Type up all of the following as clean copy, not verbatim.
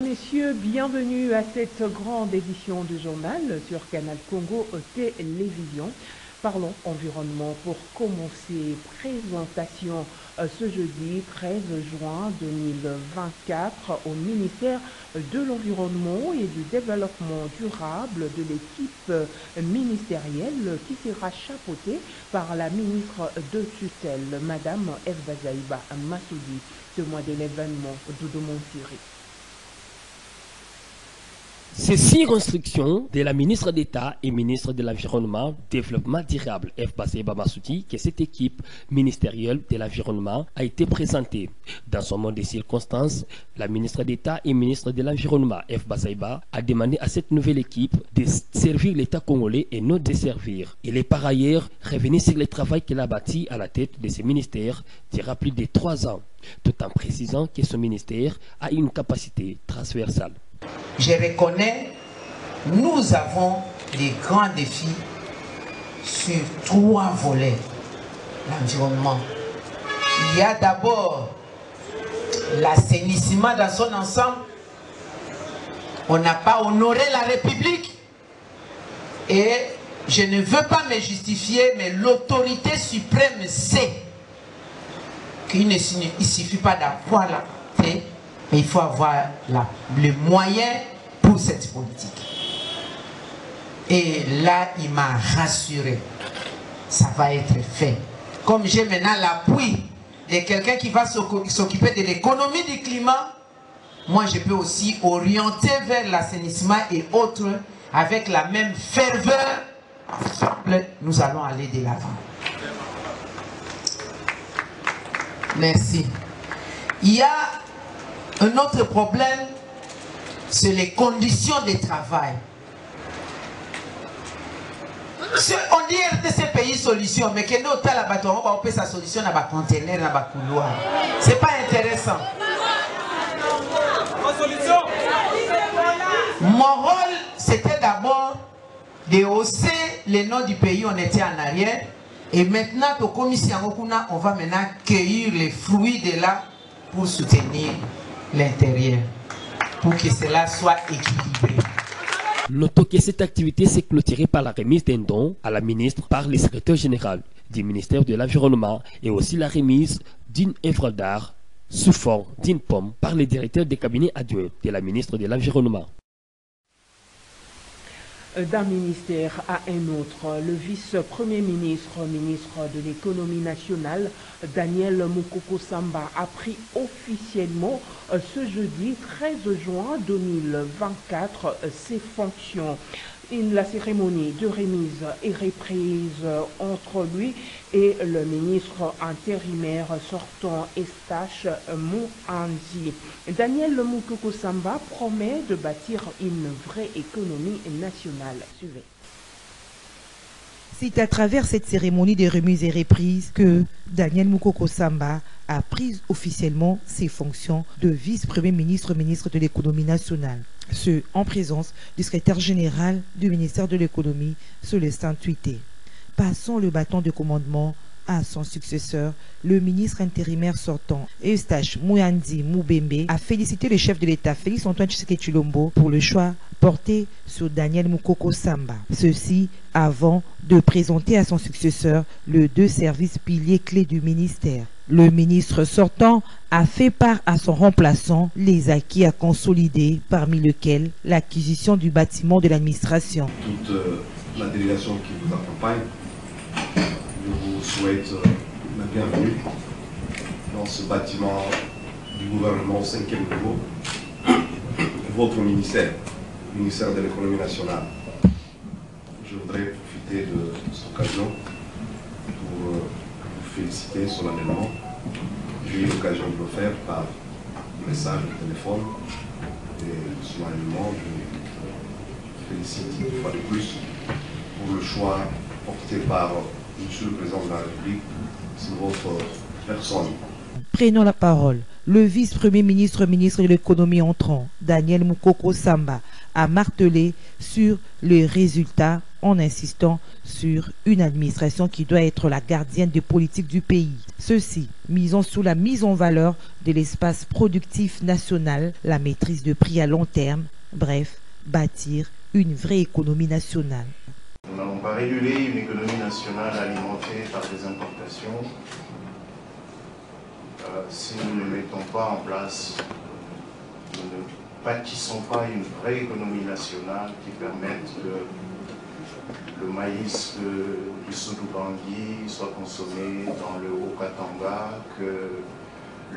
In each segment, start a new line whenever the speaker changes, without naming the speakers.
Messieurs, bienvenue à cette grande édition du journal sur Canal Congo Télévision. Parlons environnement pour commencer. Présentation ce jeudi 13 juin 2024 au ministère de l'Environnement et du Développement durable de l'équipe ministérielle qui sera chapeautée par la ministre de tutelle, Madame Eve Bazaïba Massoudi. Témoin de l'événement, Doudou Montiri.
Ces 6 instructions de la ministre d'État et ministre de l'Environnement, Développement durable, Eve Bazaïba Massoudi, que cette équipe ministérielle de l'Environnement a été présentée. Dans son monde de circonstances, la ministre d'État et ministre de l'Environnement, Eve Bazaïba, a demandé à cette nouvelle équipe de servir l'État congolais et non de servir. Il est par ailleurs revenu sur le travail qu'elle a bâti à la tête de ce ministère durant plus de 3 ans, tout en précisant que ce ministère a une capacité transversale.
Je reconnais, nous avons des grands défis sur 3 volets. L'environnement. Il y a d'abord l'assainissement dans son ensemble. On n'a pas honoré la République. Et je ne veux pas me justifier, mais l'autorité suprême sait qu'il ne suffit pas d'avoir la volonté, mais il faut avoir les moyens pour cette politique. Et là, il m'a rassuré. Ça va être fait. Comme j'ai maintenant l'appui de quelqu'un qui va s'occuper de l'économie du climat, moi je peux aussi orienter vers l'assainissement et autres avec la même ferveur. Nous allons aller de l'avant. Merci. Il y a un autre problème, c'est les conditions de travail. On dit RTC pays solution, mais que nous avons la bâton, on va faire sa solution dans le conteneur, dans le couloir. Ce n'est pas intéressant. Mon rôle, c'était d'abord de hausser les noms du pays, on était en arrière. Et maintenant, on va maintenant cueillir les fruits de là pour soutenir l'intérieur, pour que cela soit équilibré.
Notons que cette activité s'est clôturée par la remise d'un don à la ministre par le secrétaire général du ministère de l'Environnement et aussi la remise d'une œuvre d'art sous forme d'une pomme par le directeur des cabinets adjoints de la ministre de l'Environnement.
D'un ministère à un autre, le vice-premier ministre, ministre de l'économie nationale, Daniel Mukoko Samba, a pris officiellement ce jeudi 13 juin 2024 ses fonctions. La cérémonie de remise est reprise entre lui et le ministre intérimaire sortant Estache Mouanzi. Daniel Mukoko Samba promet de bâtir une vraie économie nationale. Suivez.
C'est à travers cette cérémonie de remise et reprise que Daniel Mukoko Samba a pris officiellement ses fonctions de vice-premier ministre, ministre de l'économie nationale. Ce en présence du secrétaire général du ministère de l'économie, Célestin Tuité. Passons le bâton de commandement à son successeur, le ministre intérimaire sortant, Eustache Mouandi Moubembe, a félicité le chef de l'État, Félix Antoine Tshisekedi Tshilombo, pour le choix porté sur Daniel Mukoko Samba. Ceci avant de présenter à son successeur les 2 services piliers clés du ministère. Le ministre sortant a fait part à son remplaçant les acquis à consolider, parmi lesquels l'acquisition du bâtiment de l'administration.
Toute la délégation qui vous accompagne, je vous souhaite la bienvenue dans ce bâtiment du gouvernement au 5e niveau, votre ministère, le ministère de l'économie nationale. Je voudrais profiter de cette occasion pour vous féliciter solennellement. J'ai eu l'occasion de le faire par message de téléphone et solennellement je félicite une fois de plus pour le choix porté par Monsieur le Président de la République sur votre personne.
Prenons la parole. Le vice-premier ministre, ministre de l'économie entrant, Daniel Mukoko Samba, a martelé sur le résultat en insistant sur une administration qui doit être la gardienne des politiques du pays. Ceci misant sur la mise en valeur de l'espace productif national, la maîtrise de prix à long terme, bref, bâtir une vraie économie nationale.
Nous n'allons pas réguler une économie nationale alimentée par des importations si nous ne mettons pas en place, nous ne bâtissons pas une vraie économie nationale qui permette que le maïs du Sud-Bangui soit consommé dans le Haut-Katanga, que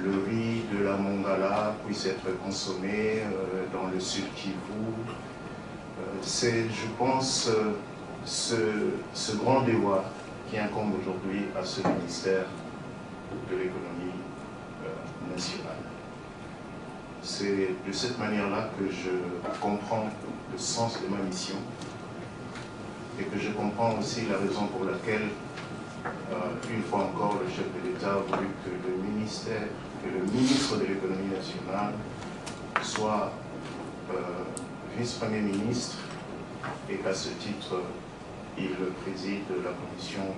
le riz de la Mongala puisse être consommé dans le Sud-Kivu. C'est, je pense, ce grand devoir qui incombe aujourd'hui à ce ministère de l'économie nationale. C'est de cette manière-là que je comprends le sens de ma mission et que je comprends aussi la raison pour laquelle, une fois encore, le chef de l'État a voulu que le ministre de l'économie nationale soit vice-premier ministre et qu'à ce titre, il préside la commission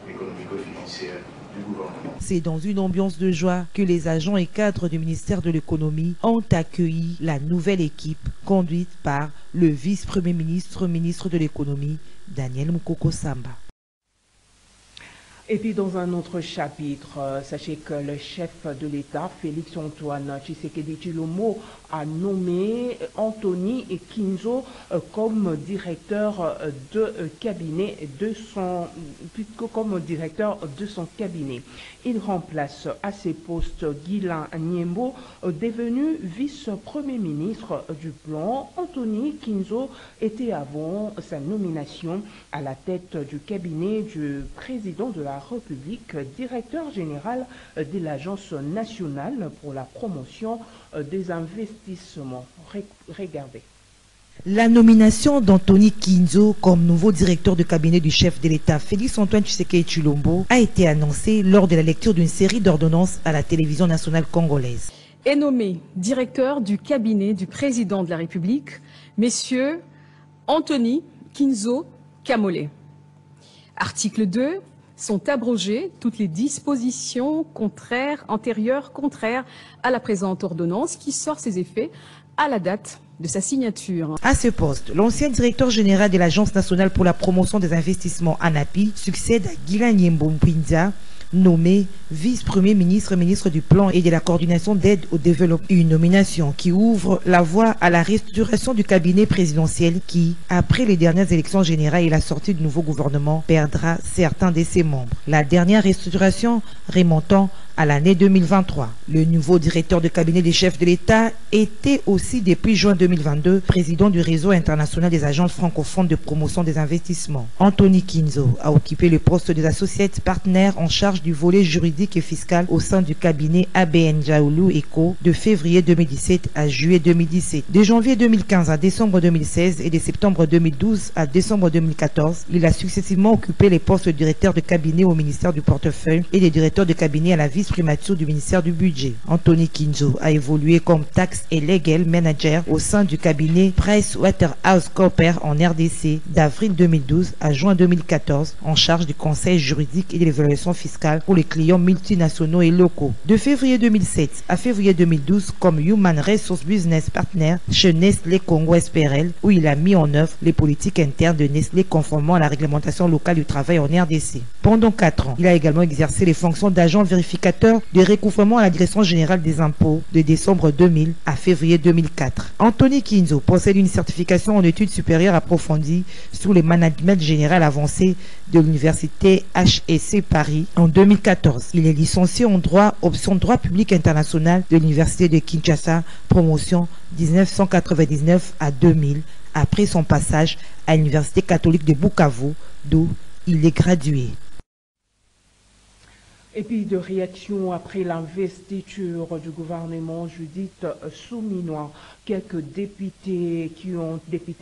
économico-financière du gouvernement.
C'est dans une ambiance de joie que les agents et cadres du ministère de l'économie ont accueilli la nouvelle équipe conduite par le vice-premier ministre, ministre de l'économie, Daniel Mukoko Samba.
Et puis dans un autre chapitre, sachez que le chef de l'État, Félix Antoine Tshisekedi Tshilombo, a nommé Anthony Kinzo comme directeur de cabinet de son cabinet. Il remplace à ses postes Guilain Niembo, devenu vice-premier ministre du plan. Anthony Kinzo était avant sa nomination à la tête du cabinet du président de la République, directeur général de l'Agence nationale pour la promotion des investissements. Regardez.
La nomination d'Anthony Kinzo comme nouveau directeur de cabinet du chef de l'État Félix Antoine Tshisekedi Tshilombo a été annoncée lors de la lecture d'une série d'ordonnances à la télévision nationale congolaise.
Est nommé directeur du cabinet du président de la République, messieurs Anthony Kinzo Kamole. Article 2. Sont abrogées toutes les dispositions antérieures contraires à la présente ordonnance qui sort ses effets à la date de sa signature.
À ce poste, l'ancien directeur général de l'Agence nationale pour la promotion des investissements ANAPI succède à Guilain Niembo Mpinza, nommé vice-premier ministre, ministre du plan et de la coordination d'aide au développement. Une nomination qui ouvre la voie à la restructuration du cabinet présidentiel qui, après les dernières élections générales et la sortie du nouveau gouvernement, perdra certains de ses membres. La dernière restructuration remontant à l'année 2023. Le nouveau directeur de cabinet des chefs de l'État était aussi depuis juin 2022 président du réseau international des agences francophones de promotion des investissements. Anthony Kinzo a occupé le poste des associates partenaires en charge du volet juridique et fiscal au sein du cabinet ABN Jaoulou Eco de février 2017 à juillet 2017. De janvier 2015 à décembre 2016 et de septembre 2012 à décembre 2014, il a successivement occupé les postes de directeur de cabinet au ministère du portefeuille et de directeur de cabinet à la vice-primature du ministère du budget. Anthony Kinzo a évolué comme tax et legal manager au sein du cabinet PricewaterhouseCoopers en RDC d'avril 2012 à juin 2014 en charge du conseil juridique et de l'évaluation fiscale pour les clients multinationaux et locaux. De février 2007 à février 2012 comme Human Resource Business Partner chez Nestlé Congo SPRL où il a mis en œuvre les politiques internes de Nestlé conformément à la réglementation locale du travail en RDC. Pendant 4 ans, il a également exercé les fonctions d'agent vérificateur de recouvrement à la Direction générale des impôts de décembre 2000 à février 2004. Anthony Kinzo possède une certification en études supérieures approfondies sur le management général avancé de l'université HEC Paris en 2014. Il est licencié en droit, option droit public international de l'université de Kinshasa, promotion 1999 à 2000, après son passage à l'université catholique de Bukavu, d'où il est gradué.
Et puis de réaction après l'investiture du gouvernement Judith Souminois, quelques députés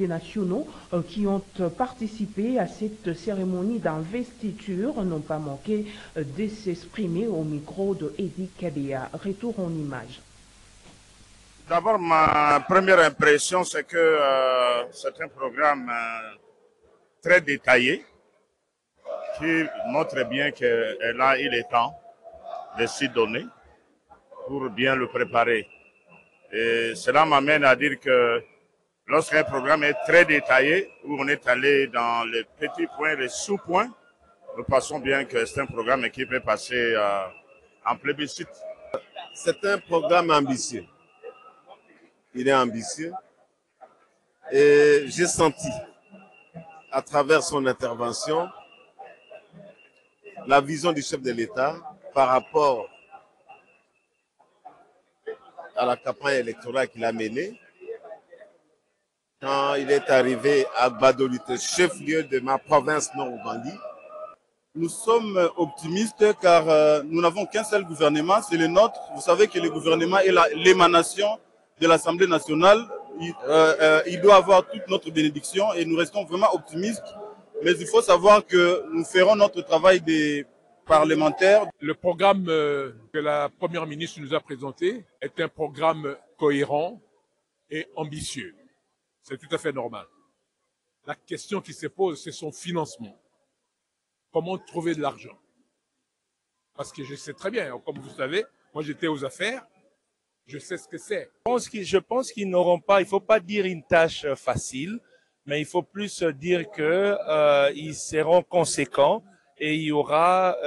nationaux qui ont participé à cette cérémonie d'investiture n'ont pas manqué de s'exprimer au micro de Eddie Kabea. Retour en image.
D'abord, ma première impression, c'est que c'est un programme très détaillé qui montre bien qu'il a eu le temps de s'y donner pour bien le préparer. Et cela m'amène à dire que lorsqu'un programme est très détaillé, où on est allé dans les petits points, les sous-points, nous pensons bien que c'est un programme qui peut passer en plébiscite.
C'est un programme ambitieux. Il est ambitieux. Et j'ai senti, à travers son intervention, la vision du chef de l'État par rapport à la campagne électorale qu'il a menée. Quand il est arrivé à Gbadolite, chef-lieu de ma province Nord-Oubangui,
nous sommes optimistes car nous n'avons qu'un seul gouvernement, c'est le nôtre. Vous savez que le gouvernement est l'émanation de l'Assemblée nationale. Il doit avoir toute notre bénédiction et nous restons vraiment optimistes. Mais il faut savoir que nous ferons notre travail des parlementaires.
Le programme que la Première ministre nous a présenté est un programme cohérent et ambitieux. C'est tout à fait normal. La question qui se pose, c'est son financement. Comment trouver de l'argent? Parce que je sais très bien, comme vous savez, moi j'étais aux affaires, je sais ce que c'est.
Je pense qu'ils n'auront pas, il ne faut pas dire une tâche facile, mais il faut plus dire qu'ils seront conséquents et il y aura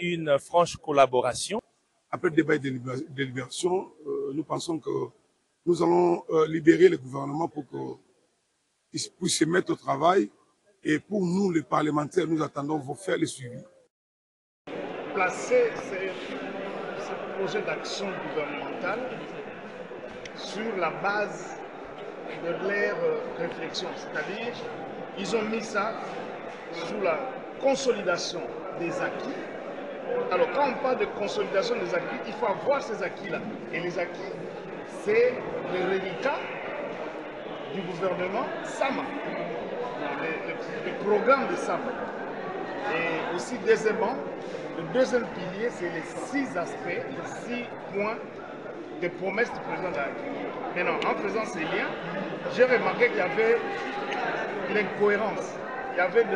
une franche collaboration.
Après le débat et délibération, nous pensons que nous allons libérer le gouvernement pour qu'il puisse se mettre au travail. Et pour nous, les parlementaires, nous attendons vous faire le suivi.
Placer ce projet d'action gouvernementale sur la base de leur réflexion. C'est-à-dire, ils ont mis ça sous la consolidation des acquis. Alors, quand on parle de consolidation des acquis, il faut avoir ces acquis-là. Et les acquis, c'est le résultat du gouvernement Sama. Le programme de SAM. Et aussi, deuxièmement, le deuxième pilier, c'est les 6 aspects, les 6 points de promesses du président de la République. Maintenant, en faisant ces liens, j'ai remarqué qu'il y avait l'incohérence. Il y avait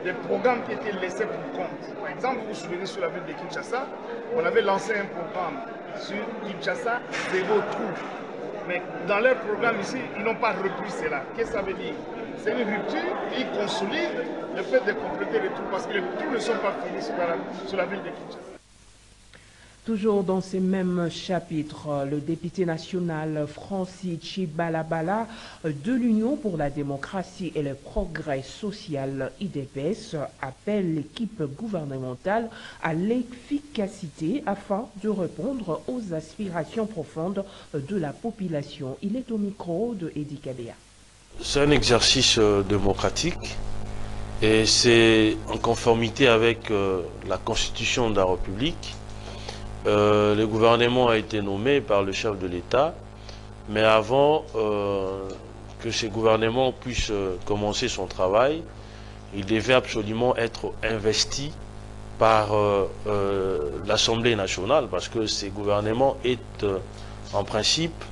des programmes qui étaient laissés pour compte. Par exemple, vous vous souvenez, sur la ville de Kinshasa, on avait lancé un programme sur Kinshasa, zéro trou. Mais dans leur programme ici, ils n'ont pas repris cela. Qu'est-ce que ça veut dire? C'est une rupture, ils consolident le fait de compléter les trous parce que les trous ne sont pas finis sur la ville de Kinshasa.
Toujours dans ces mêmes chapitres, le député national Francis Chibalabala de l'Union pour la démocratie et le progrès social IDPS appelle l'équipe gouvernementale à l'efficacité afin de répondre aux aspirations profondes de la population. Il est au micro de Edi Kabea.
C'est un exercice démocratique et c'est en conformité avec la Constitution de la République. Le gouvernement a été nommé par le chef de l'État, mais avant que ce gouvernement puisse commencer son travail, il devait absolument être investi par l'Assemblée nationale, parce que ce gouvernement est en principe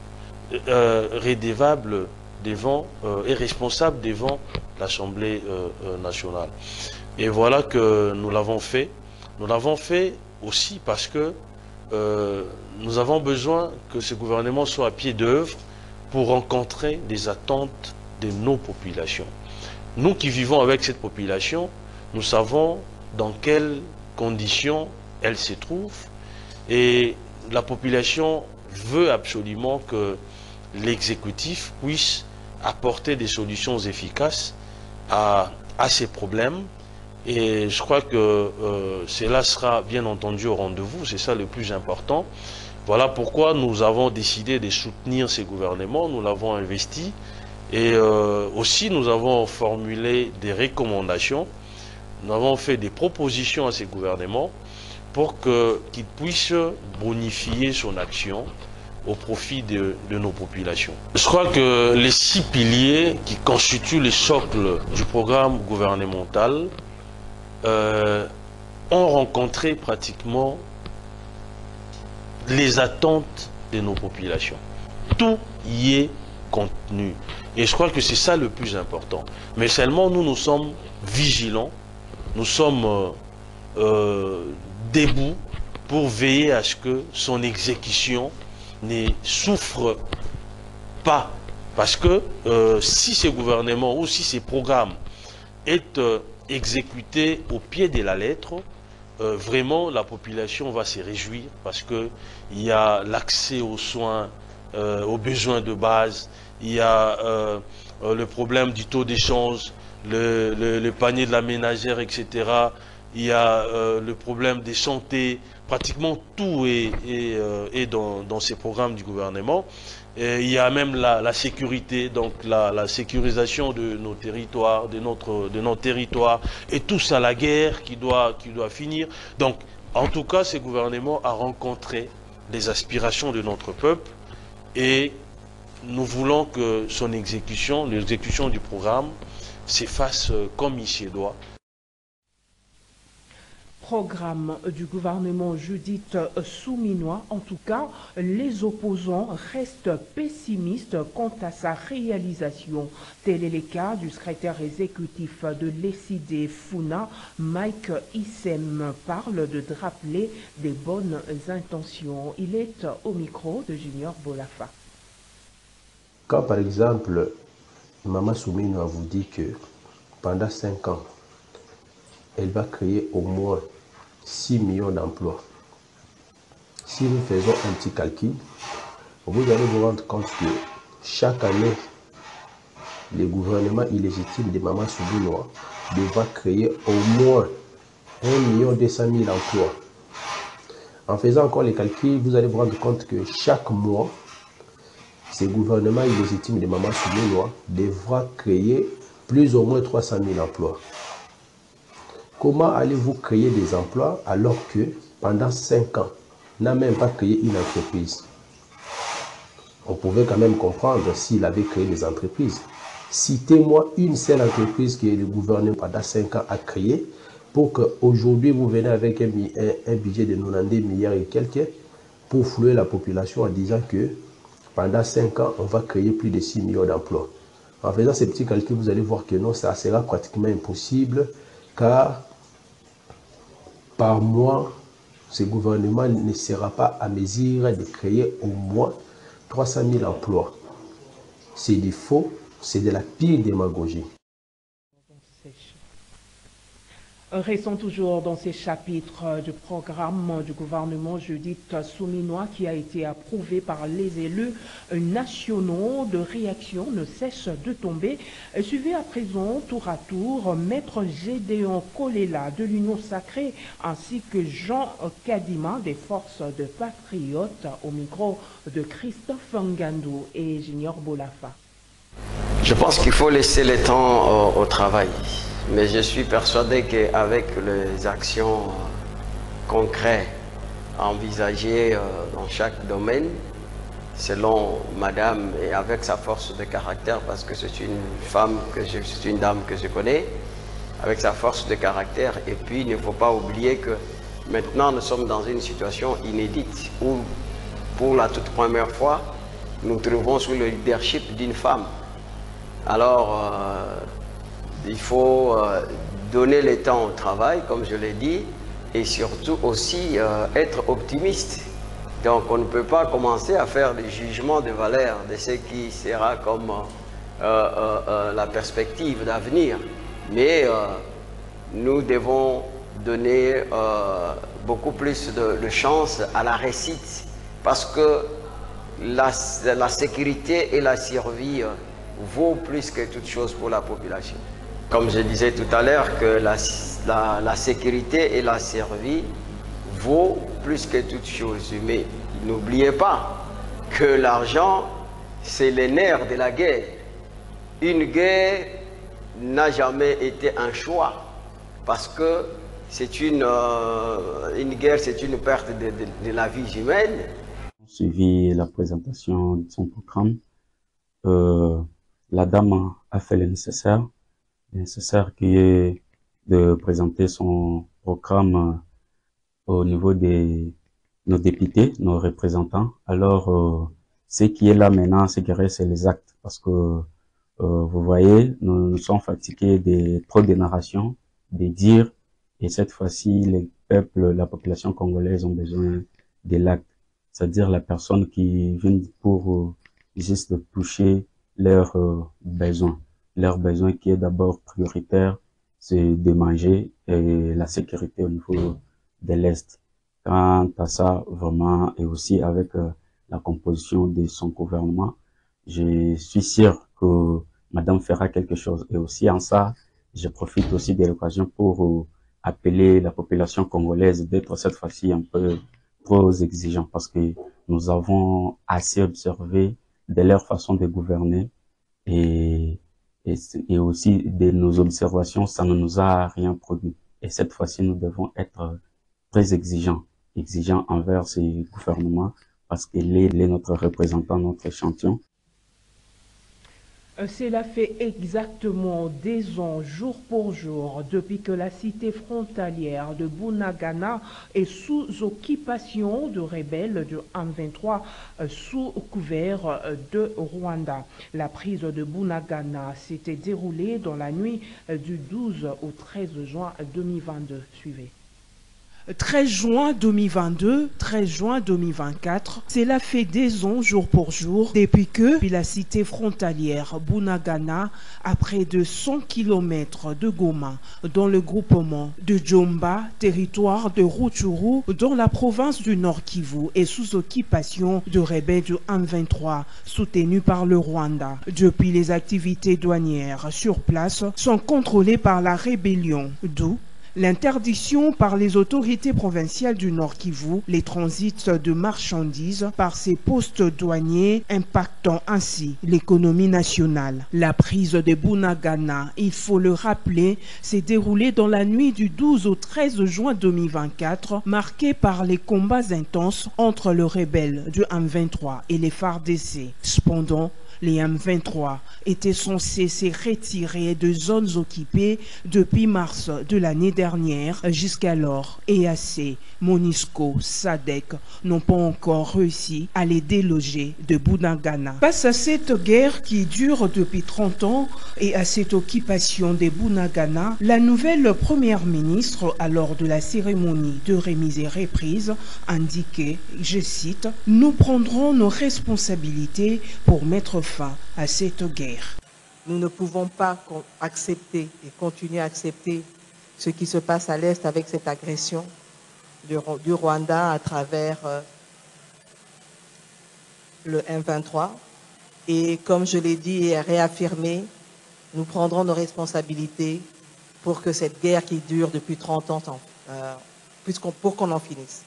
redevable devant et responsable devant l'Assemblée nationale. Et voilà que nous l'avons fait. Nous l'avons fait aussi parce que nous avons besoin que ce gouvernement soit à pied d'œuvre pour rencontrer des attentes de nos populations. Nous qui vivons avec cette population, nous savons dans quelles conditions elle se trouve et la population veut absolument que l'exécutif puisse apporter des solutions efficaces à ces problèmes. Et je crois que cela sera bien entendu au rendez-vous, c'est ça le plus important. Voilà pourquoi nous avons décidé de soutenir ces gouvernements, nous l'avons investi. Et aussi nous avons formulé des recommandations, nous avons fait des propositions à ces gouvernements pour qu'ils puissent bonifier son action au profit de nos populations. Je crois que les 6 piliers qui constituent le socle du programme gouvernemental ont rencontré pratiquement les attentes de nos populations. tout y est contenu. Et je crois que c'est ça le plus important. Mais seulement nous sommes vigilants, nous sommes debout pour veiller à ce que son exécution ne souffre pas. Parce que si ces gouvernements ou si ces programmes est exécuté au pied de la lettre, vraiment la population va se réjouir parce qu'il y a l'accès aux soins, aux besoins de base, il y a le problème du taux d'échange, le panier de la ménagère, etc. Il y a le problème des santé, pratiquement tout est dans ces programmes du gouvernement. Et il y a même la sécurité, donc la sécurisation de nos territoires, de nos territoires, et tout ça, la guerre qui doit finir. Donc, en tout cas, ce gouvernement a rencontré les aspirations de notre peuple et nous voulons que son exécution, l'exécution du programme, s'efface comme il se doit.
Programme du gouvernement Judith Souminois. En tout cas, les opposants restent pessimistes quant à sa réalisation. Tel est le cas du secrétaire exécutif de l'ECID Funa, Mike Issem, parle de rappeler des bonnes intentions. Il est au micro de Junior Bolafa.
Quand par exemple, Maman Souminois vous dit que pendant 5 ans, elle va créer au moins 6 millions d'emplois. Si nous faisons un petit calcul, vous allez vous rendre compte que chaque année, le gouvernement illégitime de Maman Souminois devra créer au moins 1 200 000 emplois. En faisant encore les calculs, vous allez vous rendre compte que chaque mois, ce gouvernement illégitime de Maman Souminois devra créer plus ou moins 300 000 emplois. Comment allez-vous créer des emplois alors que pendant 5 ans, n'a même pas créé une entreprise? On pouvait quand même comprendre s'il avait créé des entreprises. Citez-moi une seule entreprise que le gouvernement pendant 5 ans a créée pour qu'aujourd'hui vous venez avec un budget de 90 milliards et quelques pour flouer la population en disant que pendant 5 ans, on va créer plus de 6 millions d'emplois. En faisant ces petits calculs, vous allez voir que non, ça sera pratiquement impossible car par mois, ce gouvernement ne sera pas à mesure de créer au moins 300 000 emplois. C'est du faux, c'est de la pire démagogie.
Restons toujours dans ces chapitres du programme du gouvernement Judith Souminois qui a été approuvé par les élus nationaux. De réactions ne cessent de tomber. Suivez à présent tour à tour Maître Gédéon Kolela de l'Union Sacrée ainsi que Jean Kadima des Forces de Patriotes au micro de Christophe Ngandou et Junior Bolafa.
Je pense qu'il faut laisser le temps au travail. Mais je suis persuadé qu'avec les actions concrètes envisagées dans chaque domaine, selon madame et avec sa force de caractère, parce que c'est une femme, c'est une dame que je connais, avec sa force de caractère. Et puis il ne faut pas oublier que maintenant nous sommes dans une situation inédite où pour la toute première fois, nous nous trouvons sous le leadership d'une femme. Alors, il faut donner le temps au travail, comme je l'ai dit, et surtout aussi être optimiste. Donc on ne peut pas commencer à faire des jugements de valeur de ce qui sera comme la perspective d'avenir. Mais nous devons donner beaucoup plus de chance à la réussite parce que la sécurité et la survie vaut plus que toute chose pour la population. Comme je disais tout à l'heure, que la sécurité et la survie vaut plus que toute chose. Mais n'oubliez pas que l'argent, c'est le nerf de la guerre. Une guerre n'a jamais été un choix parce que c'est une guerre, c'est une perte de la vie humaine.
Suivi la présentation de son programme, la dame a fait le nécessaire qui est de présenter son programme au niveau de nos députés, nos représentants. Alors, Ce qui est là maintenant, ce qui reste, c'est les actes. Parce que, vous voyez, nous sommes fatigués de trop de narrations, de dire, et cette fois-ci, les peuples, la population congolaise ont besoin de l'acte. C'est-à-dire la personne qui vient pour juste toucher leurs besoins. Leurs besoins qui est d'abord prioritaire, c'est de manger et la sécurité au niveau de l'Est. Quant à ça, vraiment, et aussi avec la composition de son gouvernement, je suis sûr que Madame fera quelque chose. Et aussi en ça, je profite aussi de l'occasion pour appeler la population congolaise d'être cette fois-ci un peu trop exigeant, parce que nous avons assez observé de leur façon de gouverner et aussi de nos observations, ça ne nous a rien produit. Et cette fois-ci, nous devons être très exigeants envers ces gouvernements, parce qu'il est notre représentant, notre échantillon.
Cela fait exactement 10 ans, jour pour jour, depuis que la cité frontalière de Bunagana est sous occupation de rebelles du M23 sous couvert de Rwanda. La prise de Bunagana s'était déroulée dans la nuit du 12 au 13 juin 2022. Suivez.
13 juin 2022, 13 juin 2024, cela fait 10 ans jour pour jour depuis que la cité frontalière Bunagana, à près de 100 km de Goma, dans le groupement de Djomba, territoire de Rutshuru, dans la province du Nord Kivu, est sous occupation de rebelles du M23, soutenus par le Rwanda. Depuis, les activités douanières sur place sont contrôlées par la rébellion, d'où l'interdiction par les autorités provinciales du Nord Kivu, les transits de marchandises par ces postes douaniers, impactant ainsi l'économie nationale. La prise de Bunagana, il faut le rappeler, s'est déroulée dans la nuit du 12 au 13 juin 2024, marquée par les combats intenses entre le rebelle du M23 et les FARDC. Cependant, les M23 étaient censés se retirer de zones occupées depuis mars de l'année dernière. Jusqu'alors, EAC, MONUSCO, SADC n'ont pas encore réussi à les déloger de Bunagana. Face à cette guerre qui dure depuis 30 ans et à cette occupation de Bunagana, la nouvelle première ministre, lors de la cérémonie de remise et reprise, indiquait, je cite, « Nous prendrons nos responsabilités pour mettre fin à cette guerre. »
Nous ne pouvons pas accepter et continuer à accepter ce qui se passe à l'Est avec cette agression du Rwanda à travers le M23. Et comme je l'ai dit et réaffirmé, nous prendrons nos responsabilités pour que cette guerre qui dure depuis 30 ans, pour qu'on en finisse.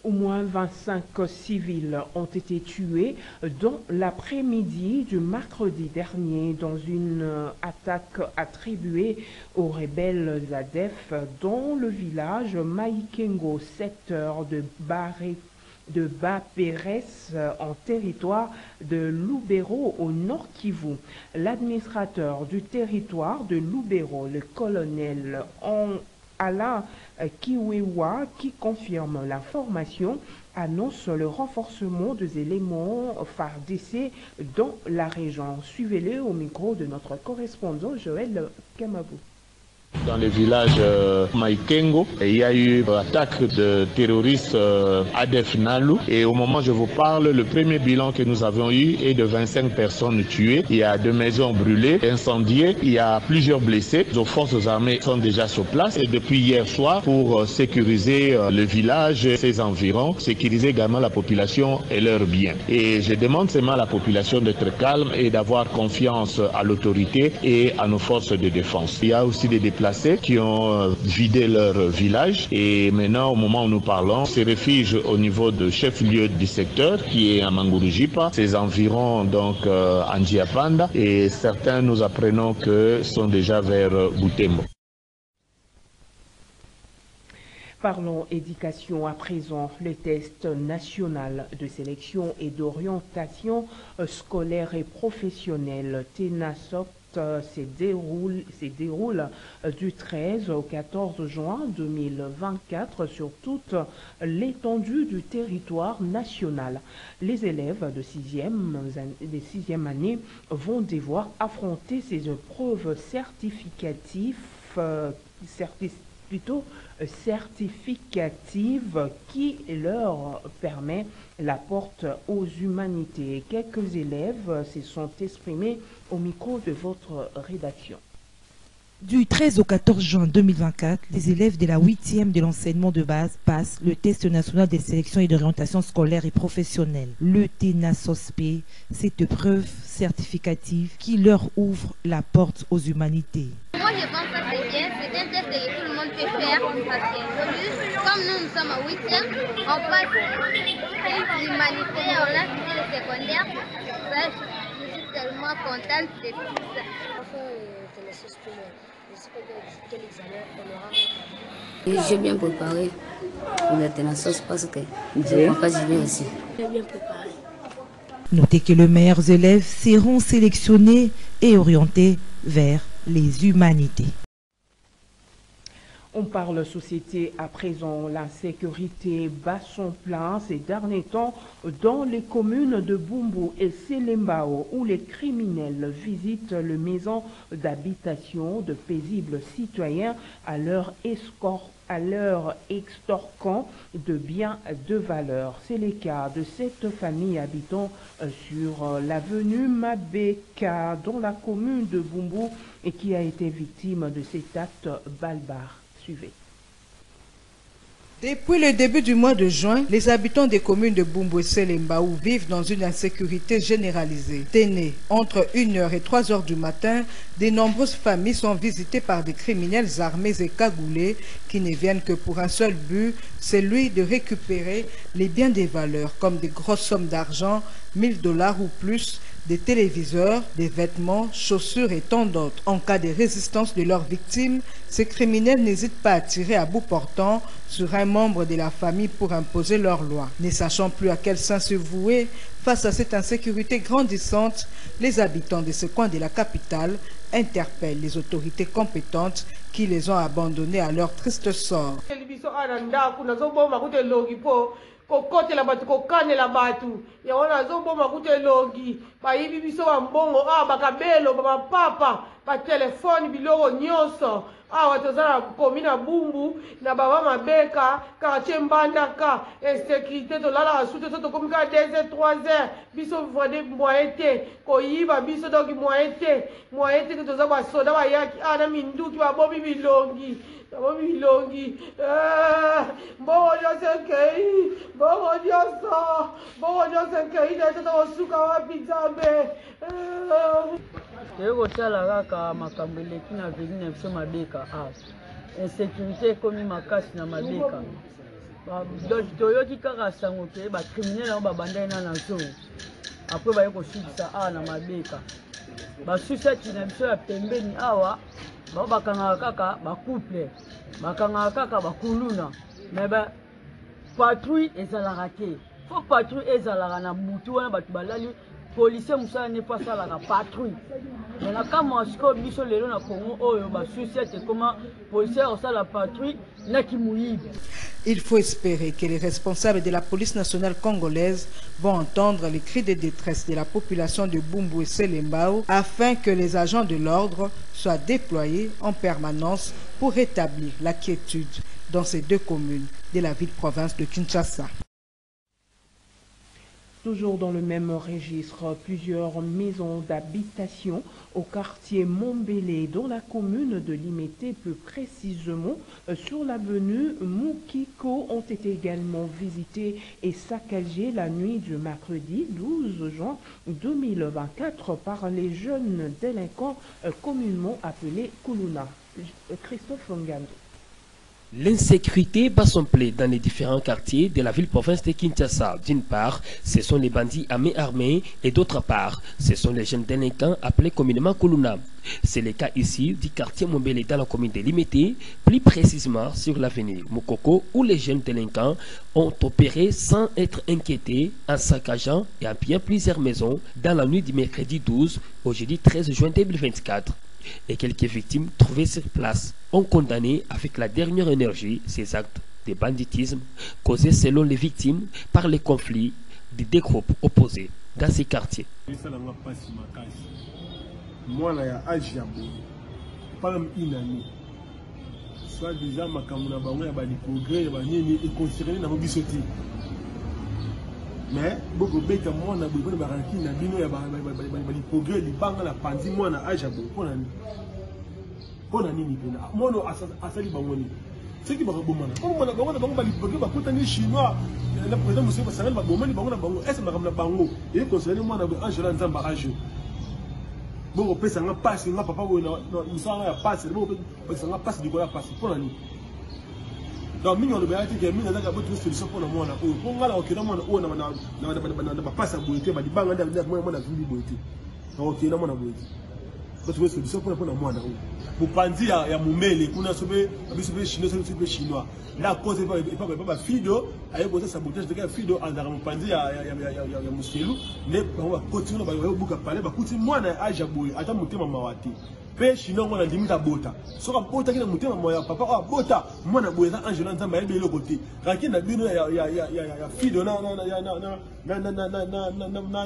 Au moins 25 civils ont été tués dans l'après-midi du mercredi dernier dans une attaque attribuée aux rebelles ADF dans le village Maikengo, secteur de Bas-Pérez en territoire de Lubero au Nord Kivu. L'administrateur du territoire de Lubero, le colonel Alain Kiwewa, qui confirme l'information, annonce le renforcement des éléments FARDC dans la région. Suivez-le au micro de notre correspondant Joël Kamabou.
Dans le village Maikengo, il y a eu une attaque de terroristes ADF Nalu. Et au moment où je vous parle, le premier bilan que nous avons eu est de 25 personnes tuées. Il y a 2 maisons brûlées, incendiées. Il y a plusieurs blessés. Nos forces armées sont déjà sur place. Et depuis hier soir, pour sécuriser le village et ses environs, sécuriser également la population et leurs biens. Et je demande seulement à la population d'être calme et d'avoir confiance à l'autorité et à nos forces de défense. Il y a aussi des déplacés qui ont vidé leur village et maintenant au moment où nous parlons se réfugient au niveau de chef-lieu du secteur qui est à Mangurujipa, ses environs donc en Djiapanda, et certains nous apprenons que sont déjà vers Butembo.
Parlons éducation à présent. Le test national de sélection et d'orientation scolaire et professionnelle TENASOCT se déroule du 13 au 14 juin 2024 sur toute l'étendue du territoire national. Les élèves de 6e année vont devoir affronter ces épreuves certificatives qui leur permet la porte aux humanités. Quelques élèves se sont exprimés au micro de votre rédaction.
Du 13 au 14 juin 2024, les élèves de la 8e de l'enseignement de base passent le test national des sélections et d'orientation scolaire et professionnelle, le TENA-SOSP, cette épreuve certificative qui leur ouvre la porte aux humanités.
Moi, je pense que c'est bien. C'est un test que tout le monde peut faire parce que comme nous sommes à 8e, on passe l'humanité, on a quitté le secondaire. Ça, je suis tellement contente de tout ça. Je ne sais pas quel examen on aura. J'ai bien préparé pour la TENA-SOS parce que je ne pas gêner aussi. J'ai bien préparé.
Notez que les meilleurs élèves seront sélectionnés et orientés vers les humanités.
On parle société à présent. La sécurité bat son plein ces derniers temps dans les communes de Bumbu et Selembao où les criminels visitent les maisons d'habitation de paisibles citoyens à leur extorquant de biens de valeur. C'est le cas de cette famille habitant sur l'avenue Mabeka dans la commune de Bumbu et qui a été victime de cet acte barbare. Suivez.
Depuis le début du mois de juin, les habitants des communes de Bumbu et Selembao vivent dans une insécurité généralisée. Téné, entre 1h et 3h du matin, de nombreuses familles sont visitées par des criminels armés et cagoulés qui ne viennent que pour un seul but, celui de récupérer les biens des valeurs comme des grosses sommes d'argent, 1000 $ ou plus, des téléviseurs, des vêtements, chaussures et tant d'autres. En cas de résistance de leurs victimes, ces criminels n'hésitent pas à tirer à bout portant sur un membre de la famille pour imposer leur loi. Ne sachant plus à quel sein se vouer, face à cette insécurité grandissante, les habitants de ce coin de la capitale interpellent les autorités compétentes qui les ont abandonnés à leur triste sort.
kokotela batu kokanela batu yango nazoboma kuta elongi bayibi biso bambongo awa bakabelo bamapapa batelefone biloko nyonso awa toza na komi na Bumbu na baba Mabeka quartier Mbandaka insécurité tolalaka su te so tokomi kaka 2h 3h biso vade moyen te koyiba biso donc moyen te toza basoda bayaki awa na minduki babomi bilongi mbongo nyonso ekei mbongo nyonso ekei nete tokosuka wapi nzambe
toyei kosala kaka makambo eleki na veni na biso Mabeka awa insécurité ekomi makasi na Mabeka toyoki kaka sango ke bakriminele yango babandai na zongo apres baye kosukisa awa na Mabeka basusaki na biso ya pembeni awa bao bakangaka kaka bacouple bakangaka kaka bakuluna me patrouille ezalaka te fo patrouille ezalaka na mutu wana bato balali policier musala ne pas asalaka patrouille me na kama sikoyo biso lelo na Congo oyo basusi ete koma policier osala patrouille naki moyibi.
Il faut espérer que les responsables de la police nationale congolaise vont entendre les cris de détresse de la population de Bumbu et Selembao afin que les agents de l'ordre soient déployés en permanence pour rétablir la quiétude dans ces deux communes de la ville-province de Kinshasa.
Toujours dans le même registre, plusieurs maisons d'habitation au quartier Mombele, dans la commune de Limete, plus précisément sur l'avenue Mukiko, ont été également visitées et saccagées la nuit du mercredi 12 juin 2024 par les jeunes délinquants communément appelés Kuluna. Christophe Ngando.
L'insécurité bat son plein dans les différents quartiers de la ville-province de Kinshasa. D'une part, ce sont les bandits à main armée et d'autre part, ce sont les jeunes délinquants appelés communément Kuluna. C'est le cas ici du quartier Mombele dans la commune de Limité, plus précisément sur l'avenue Mukoko, où les jeunes délinquants ont opéré sans être inquiétés en saccageant et en pillant plusieurs maisons dans la nuit du mercredi 12 au jeudi 13 juin 2024. Et quelques victimes trouvées sur place ont condamné avec la dernière énergie ces actes de banditisme causés selon les victimes par les conflits des deux groupes opposés dans ces quartiers.
Mais beaucoup bêta moi na boubou na baranki na bino ya bali progrès li banga la pandi moi na ajabo pona nini pena mono asali bangoni ce qui va bomana comme na bango bali progrès ba kutani chinois le président monsieur Basangani ba bomani bango na bango est-ce que na bango et considérer moi na Angela Nzamba ajo bon pesa nga passe nga papa bo na musanga ya passe bon pesa nga passe du ko ya passe pona nini. Donc, nous avons dit que nous avons une solution pour le monde. Pour nous, nous avons passe à boiter, nous avons une solution pour le monde. Pour Pandi, il y a Moumele, nous avons chinois. La cause est pas Fido, il y a un sabotage de Fido, en Pandi, il y a Mousselou, mais on va continuer à parler, moi, je vais attendre pe chino ngona limita bota soka bota kina mutema moya papa a bota mwana boyeza Angela Nzamba yebe le côté kaki na bino ya fido na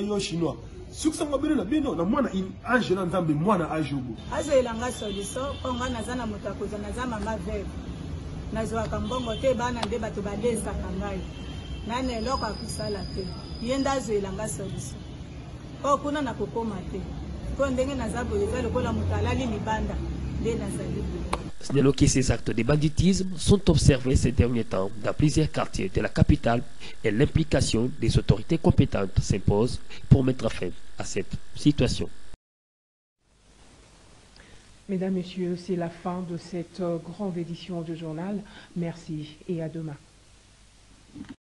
yo chinois suksa ngabino na bino na mwana Angela Nzamba mwana ajobo
azelanga solution konga nazana mutakoza nazama maveve nazwa kambongo te bana nde bato badesa kangai nane eloko akusala te yenda azelanga solution o kuna na kokoma te.
Signalons que ces actes de banditisme sont observés ces derniers temps dans plusieurs quartiers de la capitale et l'implication des autorités compétentes s'impose pour mettre fin à cette situation.
Mesdames, Messieurs, c'est la fin de cette grande édition du journal. Merci et à demain.